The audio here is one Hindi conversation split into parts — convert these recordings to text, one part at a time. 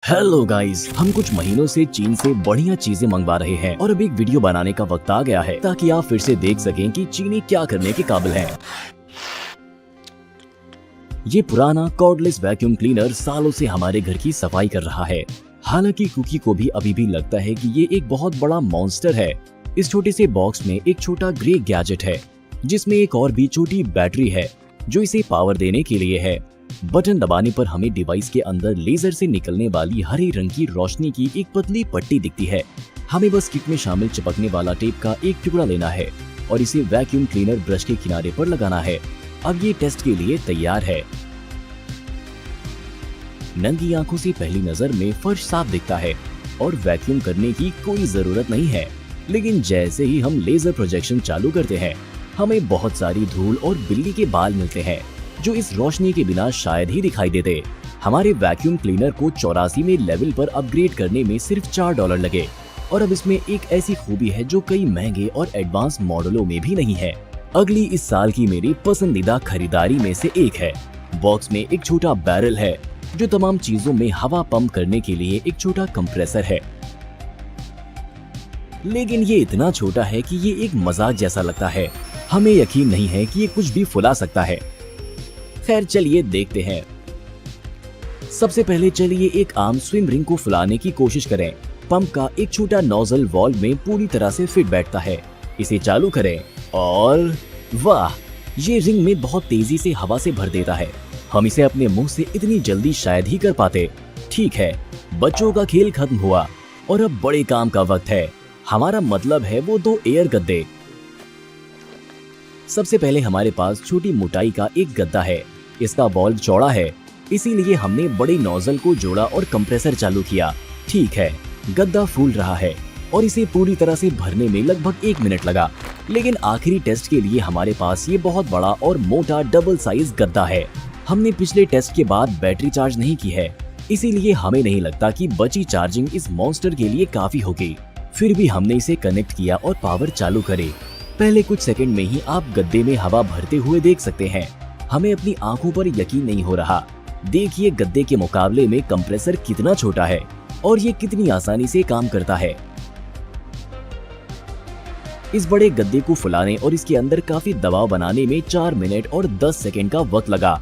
हेलो गाइस, हम कुछ महीनों से चीन से बढ़िया चीजें मंगवा रहे हैं और अब एक वीडियो बनाने का वक्त आ गया है ताकि आप फिर से देख सकें कि चीनी क्या करने के काबिल है। ये पुराना कॉर्डलेस वैक्यूम क्लीनर सालों से हमारे घर की सफाई कर रहा है। हालांकि कुकी को भी अभी भी लगता है कि ये एक बहुत बड़ा मॉन्स्टर है। इस छोटे से बॉक्स में एक छोटा ग्रे गैजेट है जिसमें एक और भी छोटी बैटरी है जो इसे पावर देने के लिए है। बटन दबाने पर हमें डिवाइस के अंदर लेजर से निकलने वाली हरे रंग की रोशनी की एक पतली पट्टी दिखती है। हमें बस किट में शामिल चिपकने वाला टेप का एक टुकड़ा लेना है और इसे वैक्यूम क्लीनर ब्रश के किनारे पर लगाना है। अब ये टेस्ट के लिए तैयार है। नंगी आंखों से पहली नजर में फर्श साफ दिखता है और वैक्यूम करने की कोई जरूरत नहीं है, लेकिन जैसे ही हम लेजर प्रोजेक्शन चालू करते हैं हमें बहुत सारी धूल और बिल्ली के बाल मिलते हैं जो इस रोशनी के बिना शायद ही दिखाई देते। हमारे वैक्यूम क्लीनर को 84वें लेवल पर अपग्रेड करने में सिर्फ $4 लगे और अब इसमें एक ऐसी खूबी है जो कई महंगे और एडवांस मॉडलों में भी नहीं है। अगली इस साल की मेरी पसंदीदा खरीदारी में से एक है। बॉक्स में एक छोटा बैरल है जो तमाम चीजों में हवा पंप करने के लिए एक छोटा कंप्रेसर है, लेकिन ये इतना छोटा है कि ये एक मजाक जैसा लगता है। हमें यकीन नहीं है कि ये कुछ भी फुला सकता है। खैर चलिए देखते हैं। सबसे पहले चलिए एक आम स्विम रिंग को फुलाने की कोशिश करें। पंप का एक छोटा नोजल वॉल्व में पूरी तरह से फिट बैठता है। इसे चालू करें और वाह, ये रिंग में बहुत तेजी से हवा से भर देता है। हम इसे अपने मुंह से इतनी जल्दी शायद ही कर पाते। ठीक है, बच्चों का खेल खत्म हुआ और अब बड़े काम का वक्त है। हमारा मतलब है वो 2 एयर गद्दे। सबसे पहले हमारे पास छोटी मोटाई का एक गद्दा है। इसका वॉल्व चौड़ा है, इसीलिए हमने बड़े नोजल को जोड़ा और कंप्रेसर चालू किया। ठीक है, गद्दा फूल रहा है और इसे पूरी तरह से भरने में लगभग 1 मिनट लगा, लेकिन आखिरी टेस्ट के लिए हमारे पास ये बहुत बड़ा और मोटा डबल साइज गद्दा है। हमने पिछले टेस्ट के बाद बैटरी चार्ज नहीं की है, इसीलिए हमें नहीं लगता कि बची चार्जिंग इस मॉन्स्टर के लिए काफी होगी। फिर भी हमने इसे कनेक्ट किया और पावर चालू करे। पहले कुछ सेकंड में ही आप गद्दे में हवा भरते हुए देख सकते हैं। हमें अपनी आंखों पर यकीन नहीं हो रहा। देखिए गद्दे के मुकाबले में कंप्रेसर कितना छोटा है और ये कितनी आसानी से काम करता है। इस बड़े गद्दे को फुलाने और इसके अंदर काफी दबाव बनाने में 4 मिनट और 10 सेकंड का वक्त लगा।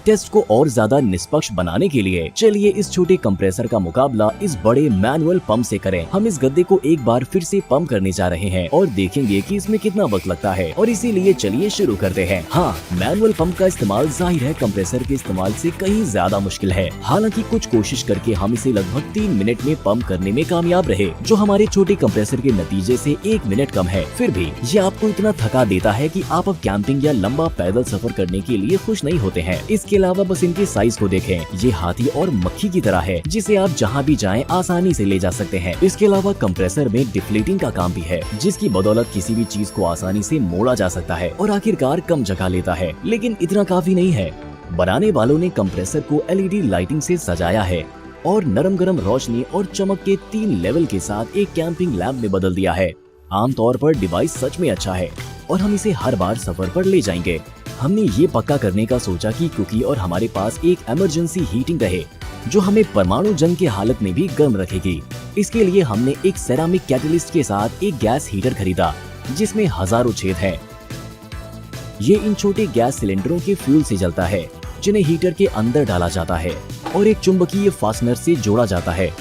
टेस्ट को और ज्यादा निष्पक्ष बनाने के लिए चलिए इस छोटे कंप्रेसर का मुकाबला इस बड़े मैनुअल पंप से करें। हम इस गद्दे को एक बार फिर से पंप करने जा रहे हैं और देखेंगे कि इसमें कितना वक्त लगता है, और इसीलिए चलिए शुरू करते हैं। हाँ, मैनुअल पंप का इस्तेमाल जाहिर है कंप्रेसर के इस्तेमाल से कहीं ज्यादा मुश्किल है। हालांकि कुछ कोशिश करके हम इसे लगभग 3 मिनट में पंप करने में कामयाब रहे, जो हमारे छोटे कंप्रेसर के नतीजे से 1 मिनट कम है। फिर भी ये आपको इतना थका देता है कि आप अब कैंपिंग या लंबा पैदल सफर करने के लिए खुश नहीं होते हैं। इसके अलावा बस इनके साइज को देखें, ये हाथी और मक्खी की तरह है जिसे आप जहाँ भी जाएं आसानी से ले जा सकते हैं। इसके अलावा कंप्रेसर में डिफ्लेटिंग का काम भी है, जिसकी बदौलत किसी भी चीज को आसानी से मोड़ा जा सकता है और आखिरकार कम जगह लेता है। लेकिन इतना काफी नहीं है। बनाने वालों ने कंप्रेसर को LED लाइटिंग से सजाया है और नरम गरम रोशनी और चमक के 3 लेवल के साथ एक कैंपिंग लैम्प में बदल दिया है। आमतौर पर डिवाइस सच में अच्छा है और हम इसे हर बार सफर पर ले जाएंगे। हमने ये पक्का करने का सोचा कि कुकी और हमारे पास एक इमरजेंसी हीटिंग रहे जो हमें परमाणु जंग की हालत में भी गर्म रखेगी। इसके लिए हमने एक सेरामिक कैटलिस्ट के साथ एक गैस हीटर खरीदा जिसमें हजारों छेद हैं। ये इन छोटे गैस सिलेंडरों के फ्यूल से जलता है जिन्हें हीटर के अंदर डाला जाता है और एक चुंबकीय फास्टनर से जोड़ा जाता है।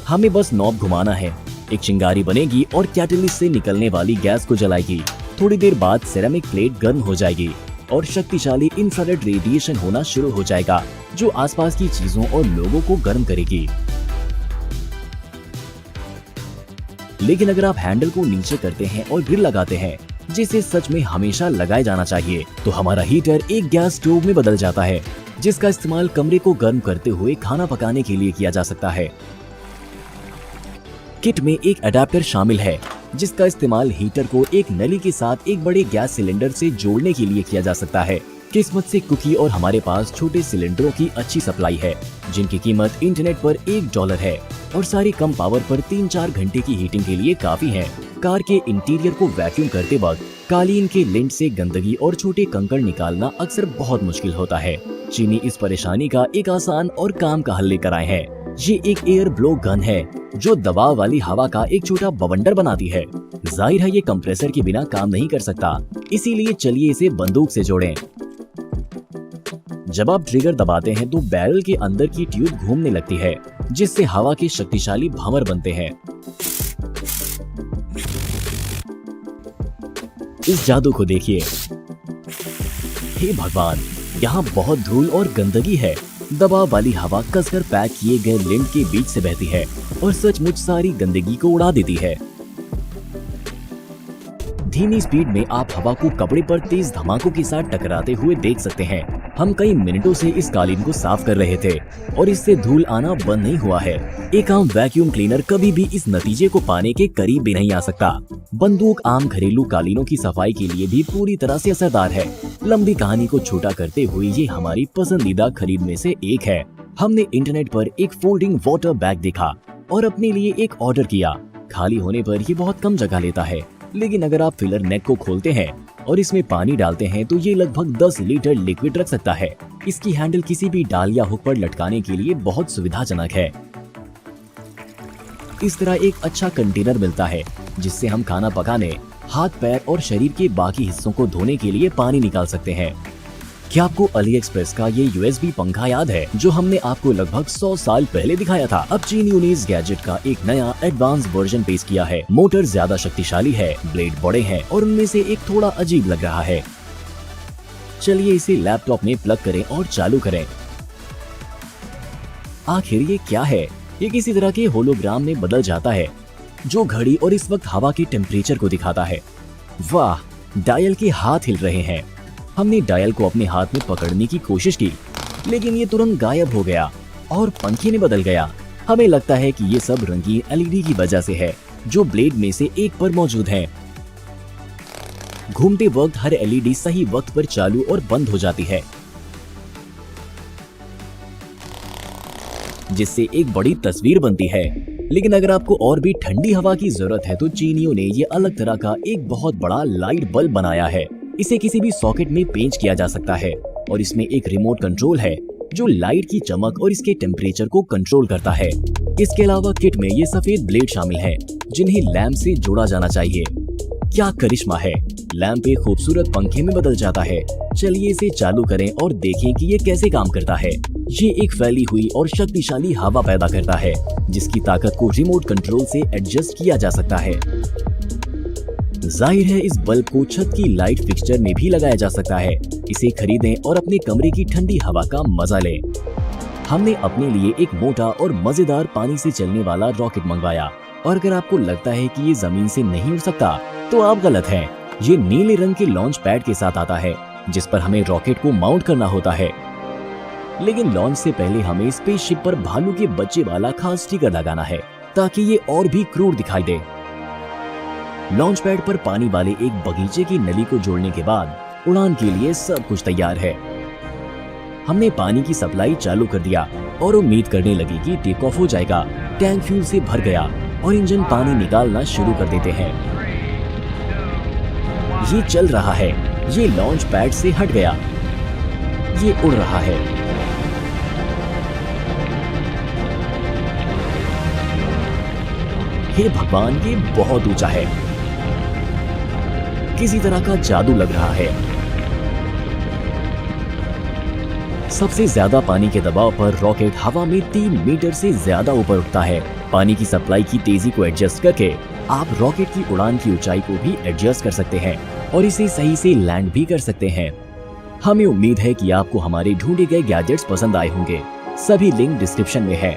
हमें बस नॉब घुमाना है, एक चिंगारी बनेगी और कैटलिस्ट से निकलने वाली गैस को जलाएगी। थोड़ी देर बाद सेरामिक प्लेट गर्म हो जाएगी और शक्तिशाली इंफ्रारेड रेडिएशन होना शुरू हो जाएगा जो आसपास की चीजों और लोगों को गर्म करेगी। लेकिन अगर आप हैंडल को नीचे करते हैं और ग्रिल लगाते हैं, जिसे सच में हमेशा लगाए जाना चाहिए, तो हमारा हीटर एक गैस स्टोव में बदल जाता है जिसका इस्तेमाल कमरे को गर्म करते हुए खाना पकाने के लिए किया जा सकता है। किट में एक अडेप्टर शामिल है जिसका इस्तेमाल हीटर को एक नली के साथ एक बड़े गैस सिलेंडर से जोड़ने के लिए किया जा सकता है। किस्मत से कुकी और हमारे पास छोटे सिलेंडरों की अच्छी सप्लाई है जिनकी कीमत इंटरनेट पर $1 है और सारी कम पावर पर 3-4 घंटे की हीटिंग के लिए काफी है। कार के इंटीरियर को वैक्यूम करते वक्त कालीन के लिंट से गंदगी और छोटे कंकड़ निकालना अक्सर बहुत मुश्किल होता है। चीनी इस परेशानी का एक आसान और काम का हल लेकर आए हैं। ये एक एयर ब्लो गन है जो दबाव वाली हवा का एक छोटा बवंडर बनाती है। जाहिर है ये कंप्रेसर के बिना काम नहीं कर सकता, इसीलिए चलिए इसे बंदूक से जोड़ें। जब आप ट्रिगर दबाते हैं तो बैरल के अंदर की ट्यूब घूमने लगती है, जिससे हवा के शक्तिशाली भंवर बनते हैं। इस जादू को देखिए। हे भगवान, यहाँ बहुत धूल और गंदगी है। दबाव वाली हवा कसकर पैक किए गए लिंट के बीच से बहती है और सचमुच सारी गंदगी को उड़ा देती है। धीमी स्पीड में आप हवा को कपड़े पर तेज धमाकों के साथ टकराते हुए देख सकते हैं। हम कई मिनटों से इस कालीन को साफ कर रहे थे और इससे धूल आना बंद नहीं हुआ है। एक आम वैक्यूम क्लीनर कभी भी इस नतीजे को पाने के करीब भी नहीं आ सकता। बंदूक आम घरेलू कालीनों की सफाई के लिए भी पूरी तरह से असरदार है। लंबी कहानी को छोटा करते हुए ये हमारी पसंदीदा खरीद में से एक है। हमने इंटरनेट पर एक फोल्डिंग वाटर बैग देखा और अपने लिए एक ऑर्डर किया। खाली होने पर ये बहुत कम जगह लेता है, लेकिन अगर आप फिलर नेक को खोलते हैं और इसमें पानी डालते हैं तो ये लगभग 10 लीटर लिक्विड रख सकता है। इसकी हैंडल किसी भी डाल या हुक पर लटकाने के लिए बहुत सुविधाजनक है। इस तरह एक अच्छा कंटेनर मिलता है जिससे हम खाना पकाने, हाथ पैर और शरीर के बाकी हिस्सों को धोने के लिए पानी निकाल सकते हैं। क्या आपको अली एक्सप्रेस का ये USB पंखा याद है जो हमने आपको लगभग 100 साल पहले दिखाया था? अब चीनियों ने इस गैजेट का एक नया एडवांस वर्जन पेश किया है। मोटर ज्यादा शक्तिशाली है, ब्लेड बड़े हैं और उनमें से एक थोड़ा अजीब लग रहा है। चलिए इसे लैपटॉप में प्लग करें और चालू करें। आखिर ये क्या है? ये किसी तरह के होलोग्राम में बदल जाता है जो घड़ी और इस वक्त हवा के टेम्परेचर को दिखाता है। वाह, डायल के हाथ हिल रहे हैं। हमने डायल को अपने हाथ में पकड़ने की कोशिश की, लेकिन ये तुरंत गायब हो गया और पंखे में बदल गया। हमें लगता है कि ये सब रंगीन LED की वजह से है जो ब्लेड में से एक पर मौजूद है। घूमते वक्त हर LED सही वक्त पर चालू और बंद हो जाती है, जिससे एक बड़ी तस्वीर बनती है। लेकिन अगर आपको और भी ठंडी हवा की जरूरत है तो चीनियों ने ये अलग तरह का एक बहुत बड़ा लाइट बल्ब बनाया है। इसे किसी भी सॉकेट में पेंच किया जा सकता है और इसमें एक रिमोट कंट्रोल है जो लाइट की चमक और इसके टेम्परेचर को कंट्रोल करता है। इसके अलावा किट में ये सफेद ब्लेड शामिल हैं जिन्हें लैंप से जोड़ा जाना चाहिए। क्या करिश्मा है! लैंप एक खूबसूरत पंखे में बदल जाता है। चलिए इसे चालू करें और देखें कि ये कैसे काम करता है। ये एक फैली हुई और शक्तिशाली हवा पैदा करता है जिसकी ताकत को रिमोट कंट्रोल से एडजस्ट किया जा सकता है। जाहिर है इस बल्ब को छत की लाइट फिक्सचर में भी लगाया जा सकता है। इसे खरीदें और अपने कमरे की ठंडी हवा का मजा लें। हमने अपने लिए एक मोटा और मजेदार पानी से चलने वाला रॉकेट मंगवाया और अगर आपको लगता है कि ये जमीन से नहीं उड़ सकता तो आप गलत हैं। ये नीले रंग के लॉन्च पैड के साथ आता है जिस पर हमें रॉकेट को माउंट करना होता है। लेकिन लॉन्च से पहले हमें स्पेसशिप पर भालू के बच्चे वाला खास स्टिकर लगाना है ताकि ये और भी क्रूर दिखाई दे। लॉन्च पैड पर पानी वाले एक बगीचे की नली को जोड़ने के बाद उड़ान के लिए सब कुछ तैयार है। हमने पानी की सप्लाई चालू कर दिया और उम्मीद करने लगी कि टेक ऑफ हो जाएगा। टैंक फ्यूल से भर गया और इंजन पानी निकालना शुरू कर देते हैं। ये चल रहा है, ये लॉन्च पैड से हट गया, ये उड़ रहा है। हे भगवान, ये बहुत ऊंचा है, किसी तरह का जादू लग रहा है। सबसे ज्यादा पानी के दबाव पर रॉकेट हवा में 3 मीटर से ज्यादा ऊपर उठता है। पानी की सप्लाई की तेजी को एडजस्ट करके आप रॉकेट की उड़ान की ऊंचाई को भी एडजस्ट कर सकते हैं और इसे सही से लैंड भी कर सकते हैं। हमें उम्मीद है कि आपको हमारे ढूंढे गए गैजेट्स पसंद आए होंगे। सभी लिंक डिस्क्रिप्शन में है।